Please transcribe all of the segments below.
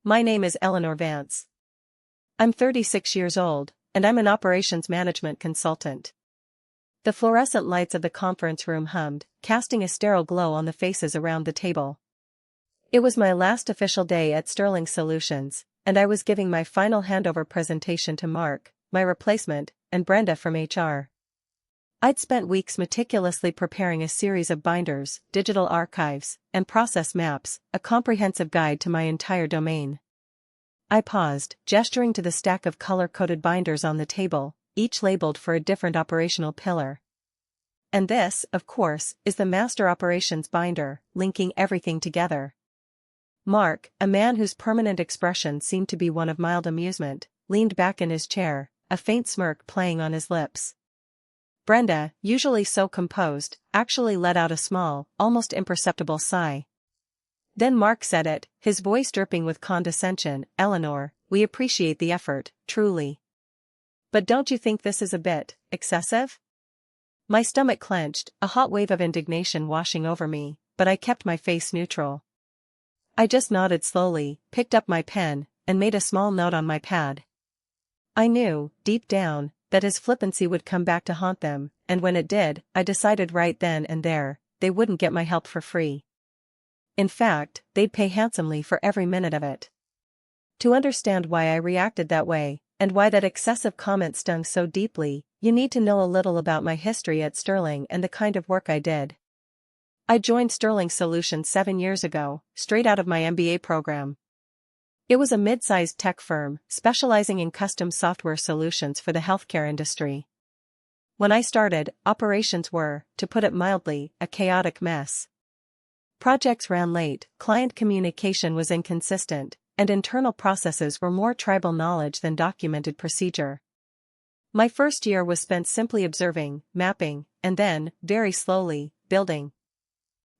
My name is Eleanor Vance. I'm 36 years old, and I'm an operations management consultant. The fluorescent lights of the conference room hummed, casting a sterile glow on the faces around the table. It was my last official day at Sterling Solutions, and I was giving my final handover presentation to Mark, my replacement, and Brenda from HR. I'd spent weeks meticulously preparing a series of binders, digital archives, and process maps, a comprehensive guide to my entire domain. I paused, gesturing to the stack of color-coded binders on the table, each labeled for a different operational pillar. And this, of course, is the Master Operations Binder, linking everything together. Mark, a man whose permanent expression seemed to be one of mild amusement, leaned back in his chair, a faint smirk playing on his lips. Brenda, usually so composed, actually let out a small, almost imperceptible sigh. Then Mark said it, his voice dripping with condescension, "Eleanor, we appreciate the effort, truly. But don't you think this is a bit excessive?" My stomach clenched, a hot wave of indignation washing over me, but I kept my face neutral. I just nodded slowly, picked up my pen, and made a small note on my pad. I knew, deep down, that his flippancy would come back to haunt them, and when it did, I decided right then and there, they wouldn't get my help for free. In fact, they'd pay handsomely for every minute of it. To understand why I reacted that way, and why that excessive comment stung so deeply, you need to know a little about my history at Sterling and the kind of work I did. I joined Sterling Solutions 7 years ago, straight out of my MBA program. It was a mid-sized tech firm, specializing in custom software solutions for the healthcare industry. When I started, operations were, to put it mildly, a chaotic mess. Projects ran late, client communication was inconsistent, and internal processes were more tribal knowledge than documented procedure. My first year was spent simply observing, mapping, and then, very slowly, building.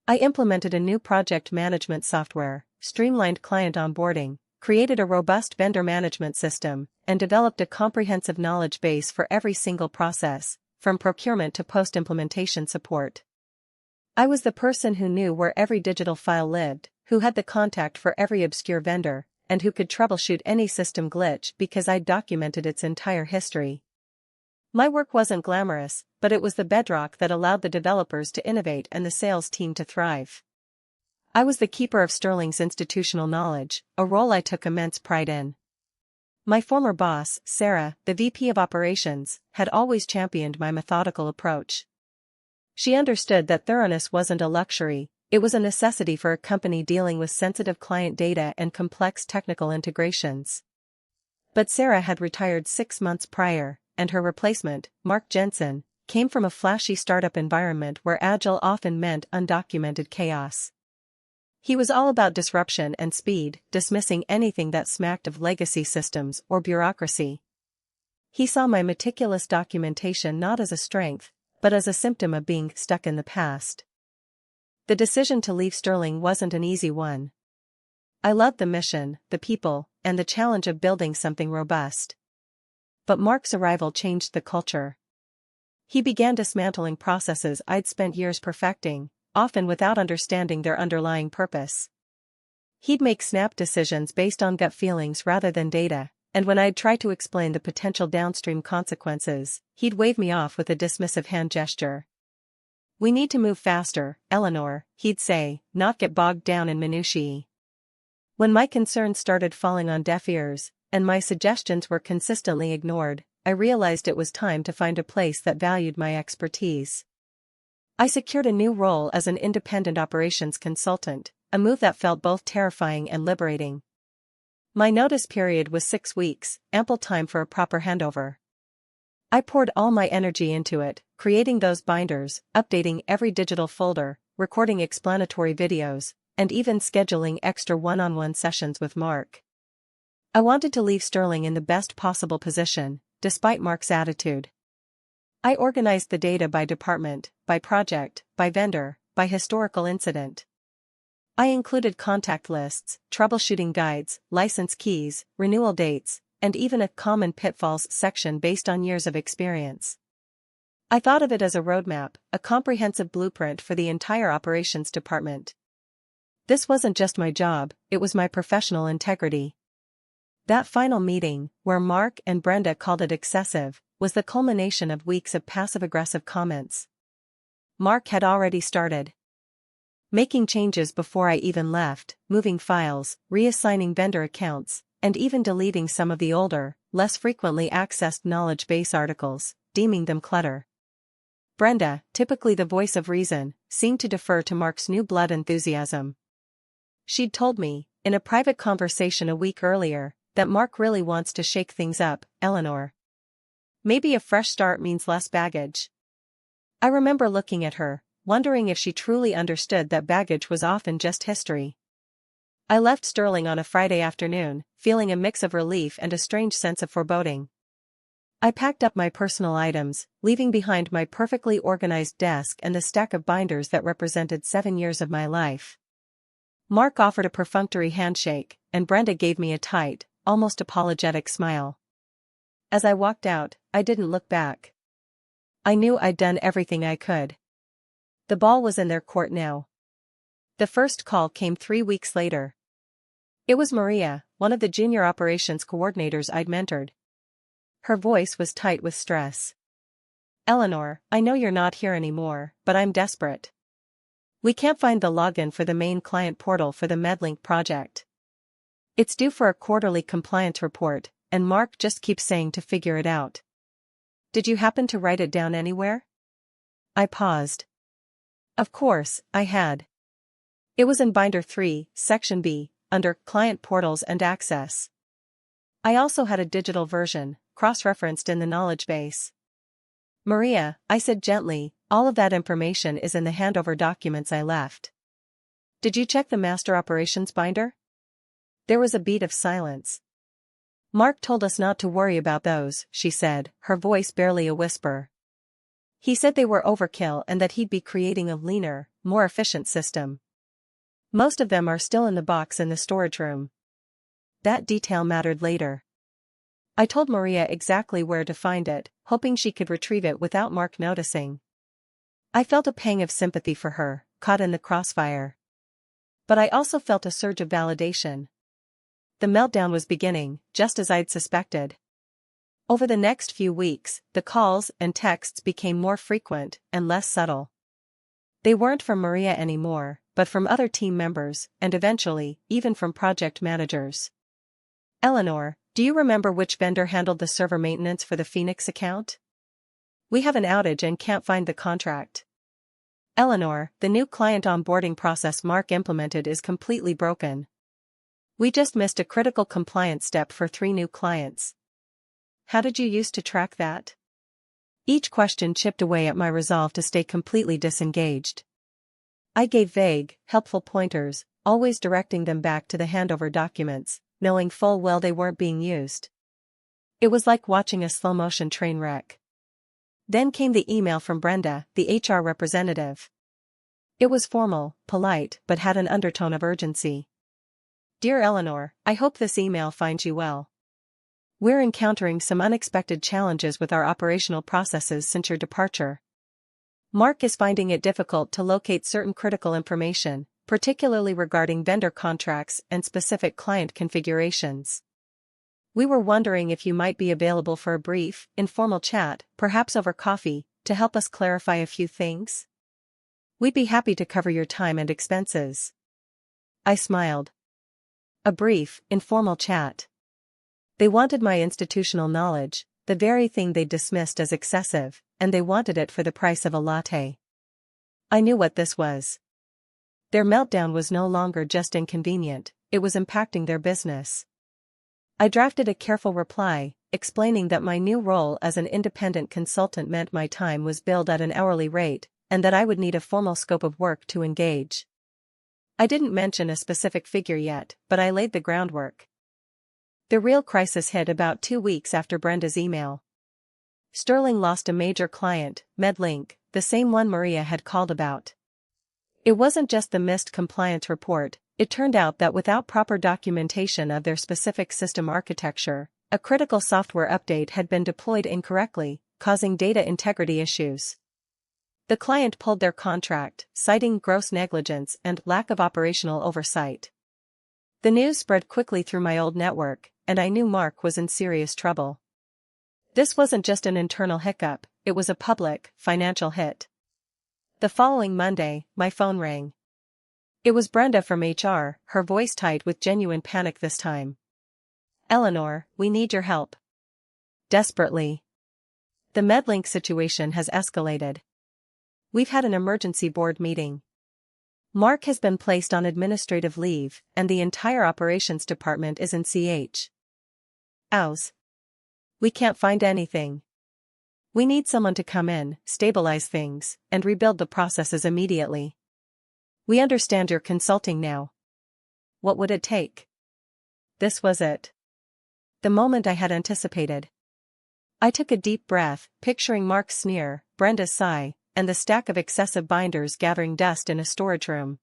I implemented a new project management software, streamlined client onboarding, created a robust vendor management system, and developed a comprehensive knowledge base for every single process, from procurement to post-implementation support. I was the person who knew where every digital file lived, who had the contact for every obscure vendor, and who could troubleshoot any system glitch because I'd documented its entire history. My work wasn't glamorous, but it was the bedrock that allowed the developers to innovate and the sales team to thrive. I was the keeper of Sterling's institutional knowledge, a role I took immense pride in. My former boss, Sarah, the VP of Operations, had always championed my methodical approach. She understood that thoroughness wasn't a luxury, it was a necessity for a company dealing with sensitive client data and complex technical integrations. But Sarah had retired 6 months prior, and her replacement, Mark Jensen, came from a flashy startup environment where agile often meant undocumented chaos. He was all about disruption and speed, dismissing anything that smacked of legacy systems or bureaucracy. He saw my meticulous documentation not as a strength, but as a symptom of being stuck in the past. The decision to leave Sterling wasn't an easy one. I loved the mission, the people, and the challenge of building something robust. But Mark's arrival changed the culture. He began dismantling processes I'd spent years perfecting, often without understanding their underlying purpose. He'd make snap decisions based on gut feelings rather than data, and when I'd try to explain the potential downstream consequences, he'd wave me off with a dismissive hand gesture. "We need to move faster, Eleanor," he'd say, "not get bogged down in minutiae." When my concerns started falling on deaf ears, and my suggestions were consistently ignored, I realized it was time to find a place that valued my expertise. I secured a new role as an independent operations consultant, a move that felt both terrifying and liberating. My notice period was 6 weeks, ample time for a proper handover. I poured all my energy into it, creating those binders, updating every digital folder, recording explanatory videos, and even scheduling extra one-on-one sessions with Mark. I wanted to leave Sterling in the best possible position, despite Mark's attitude. I organized the data by department, by project, by vendor, by historical incident. I included contact lists, troubleshooting guides, license keys, renewal dates, and even a common pitfalls section based on years of experience. I thought of it as a roadmap, a comprehensive blueprint for the entire operations department. This wasn't just my job, it was my professional integrity. That final meeting, where Mark and Brenda called it excessive, was the culmination of weeks of passive-aggressive comments. Mark had already started making changes before I even left, moving files, reassigning vendor accounts, and even deleting some of the older, less frequently accessed knowledge base articles, deeming them clutter. Brenda, typically the voice of reason, seemed to defer to Mark's new blood enthusiasm. She'd told me, in a private conversation a week earlier, that Mark really wants to shake things up, Eleanor. Maybe a fresh start means less baggage. I remember looking at her, wondering if she truly understood that baggage was often just history. I left Sterling on a Friday afternoon, feeling a mix of relief and a strange sense of foreboding. I packed up my personal items, leaving behind my perfectly organized desk and the stack of binders that represented 7 years of my life. Mark offered a perfunctory handshake, and Brenda gave me a tight, almost apologetic smile. As I walked out, I didn't look back. I knew I'd done everything I could. The ball was in their court now. The first call came 3 weeks later. It was Maria, one of the junior operations coordinators I'd mentored. Her voice was tight with stress. "Eleanor, I know you're not here anymore, but I'm desperate. We can't find the login for the main client portal for the MedLink project. It's due for a quarterly compliance report, and Mark just keeps saying to figure it out. Did you happen to write it down anywhere?" I paused. Of course, I had. It was in Binder 3, Section B, under Client Portals and Access. I also had a digital version, cross-referenced in the knowledge base. "Maria," I said gently, "all of that information is in the handover documents I left. Did you check the Master Operations binder?" There was a beat of silence. "Mark told us not to worry about those," she said, her voice barely a whisper. "He said they were overkill and that he'd be creating a leaner, more efficient system. Most of them are still in the box in the storage room." That detail mattered later. I told Maria exactly where to find it, hoping she could retrieve it without Mark noticing. I felt a pang of sympathy for her, caught in the crossfire. But I also felt a surge of validation. The meltdown was beginning, just as I'd suspected. Over the next few weeks, the calls and texts became more frequent and less subtle. They weren't from Maria anymore, but from other team members, and eventually, even from project managers. "Eleanor, do you remember which vendor handled the server maintenance for the Phoenix account? We have an outage and can't find the contract." "Eleanor, the new client onboarding process Mark implemented is completely broken. We just missed a critical compliance step for 3 new clients. How did you used to track that?" Each question chipped away at my resolve to stay completely disengaged. I gave vague, helpful pointers, always directing them back to the handover documents, knowing full well they weren't being used. It was like watching a slow-motion train wreck. Then came the email from Brenda, the HR representative. It was formal, polite, but had an undertone of urgency. "Dear Eleanor, I hope this email finds you well. We're encountering some unexpected challenges with our operational processes since your departure. Mark is finding it difficult to locate certain critical information, particularly regarding vendor contracts and specific client configurations. We were wondering if you might be available for a brief, informal chat, perhaps over coffee, to help us clarify a few things. We'd be happy to cover your time and expenses." I smiled. A brief, informal chat. They wanted my institutional knowledge, the very thing they dismissed as excessive, and they wanted it for the price of a latte. I knew what this was. Their meltdown was no longer just inconvenient, it was impacting their business. I drafted a careful reply, explaining that my new role as an independent consultant meant my time was billed at an hourly rate, and that I would need a formal scope of work to engage. I didn't mention a specific figure yet, but I laid the groundwork. The real crisis hit about 2 weeks after Brenda's email. Sterling lost a major client, MedLink, the same one Maria had called about. It wasn't just the missed compliance report, it turned out that without proper documentation of their specific system architecture, a critical software update had been deployed incorrectly, causing data integrity issues. The client pulled their contract, citing gross negligence and lack of operational oversight. The news spread quickly through my old network, and I knew Mark was in serious trouble. This wasn't just an internal hiccup, it was a public, financial hit. The following Monday, my phone rang. It was Brenda from HR, her voice tight with genuine panic this time. "Eleanor, we need your help. Desperately. The MedLink situation has escalated. We've had an emergency board meeting. Mark has been placed on administrative leave, and the entire operations department is in CH. Ows. We can't find anything. We need someone to come in, stabilize things, and rebuild the processes immediately. We understand you're consulting now. What would it take?" This was it. The moment I had anticipated. I took a deep breath, picturing Mark's sneer, Brenda's sigh, and the stack of excessive binders gathering dust in a storage room.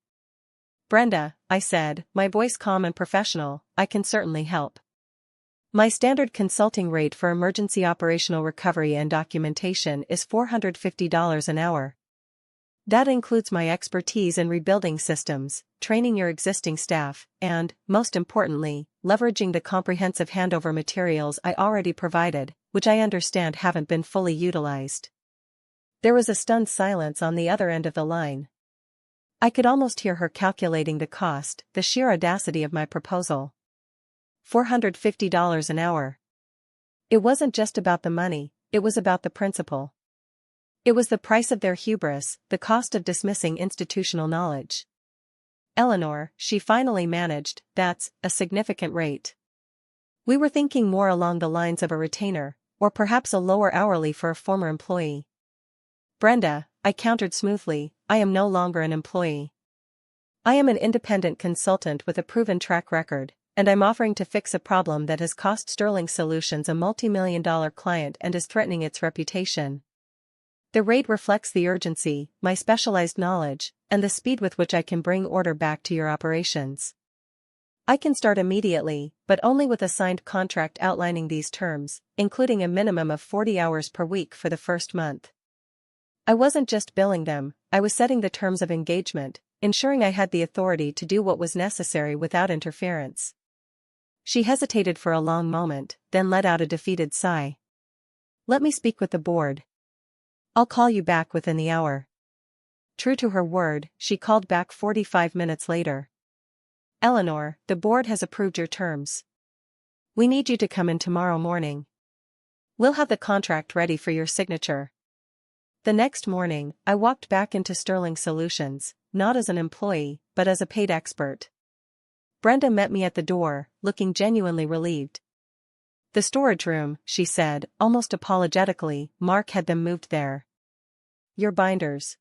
"Brenda," I said, my voice calm and professional, "I can certainly help. My standard consulting rate for emergency operational recovery and documentation is $450 an hour. That includes my expertise in rebuilding systems, training your existing staff, and, most importantly, leveraging the comprehensive handover materials I already provided, which I understand haven't been fully utilized." There was a stunned silence on the other end of the line. I could almost hear her calculating the cost, the sheer audacity of my proposal. $450 an hour. It wasn't just about the money, it was about the principle. It was the price of their hubris, the cost of dismissing institutional knowledge. "Eleanor," she finally managed, "that's a significant rate. We were thinking more along the lines of a retainer, or perhaps a lower hourly for a former employee." "Brenda," I countered smoothly, "I am no longer an employee. I am an independent consultant with a proven track record, and I'm offering to fix a problem that has cost Sterling Solutions a multi-million-dollar client and is threatening its reputation. The rate reflects the urgency, my specialized knowledge, and the speed with which I can bring order back to your operations. I can start immediately, but only with a signed contract outlining these terms, including a minimum of 40 hours per week for the first month." I wasn't just billing them, I was setting the terms of engagement, ensuring I had the authority to do what was necessary without interference. She hesitated for a long moment, then let out a defeated sigh. "Let me speak with the board. I'll call you back within the hour." True to her word, she called back 45 minutes later. "Eleanor, the board has approved your terms. We need you to come in tomorrow morning. We'll have the contract ready for your signature." The next morning, I walked back into Sterling Solutions, not as an employee, but as a paid expert. Brenda met me at the door, looking genuinely relieved. "The storage room," she said, almost apologetically, "Mark had them moved there. Your binders."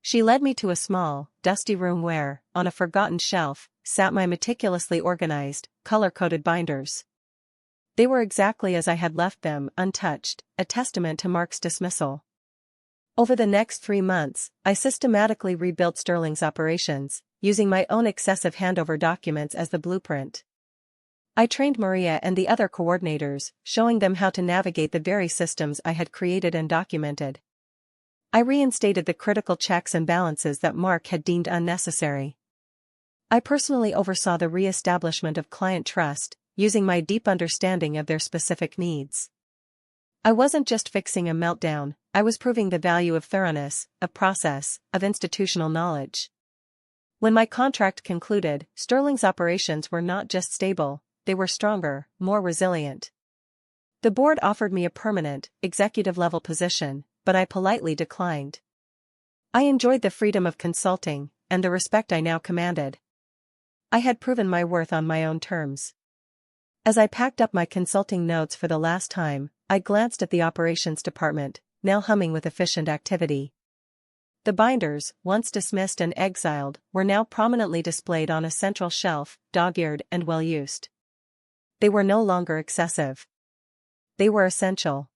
She led me to a small, dusty room where, on a forgotten shelf, sat my meticulously organized, color-coded binders. They were exactly as I had left them, untouched, a testament to Mark's dismissal. Over the next 3 months, I systematically rebuilt Sterling's operations, using my own excessive handover documents as the blueprint. I trained Maria and the other coordinators, showing them how to navigate the very systems I had created and documented. I reinstated the critical checks and balances that Mark had deemed unnecessary. I personally oversaw the re-establishment of client trust, using my deep understanding of their specific needs. I wasn't just fixing a meltdown, I was proving the value of thoroughness, of process, of institutional knowledge. When my contract concluded, Sterling's operations were not just stable, they were stronger, more resilient. The board offered me a permanent, executive-level position, but I politely declined. I enjoyed the freedom of consulting, and the respect I now commanded. I had proven my worth on my own terms. As I packed up my consulting notes for the last time, I glanced at the operations department, now humming with efficient activity. The binders, once dismissed and exiled, were now prominently displayed on a central shelf, dog-eared and well-used. They were no longer excessive. They were essential.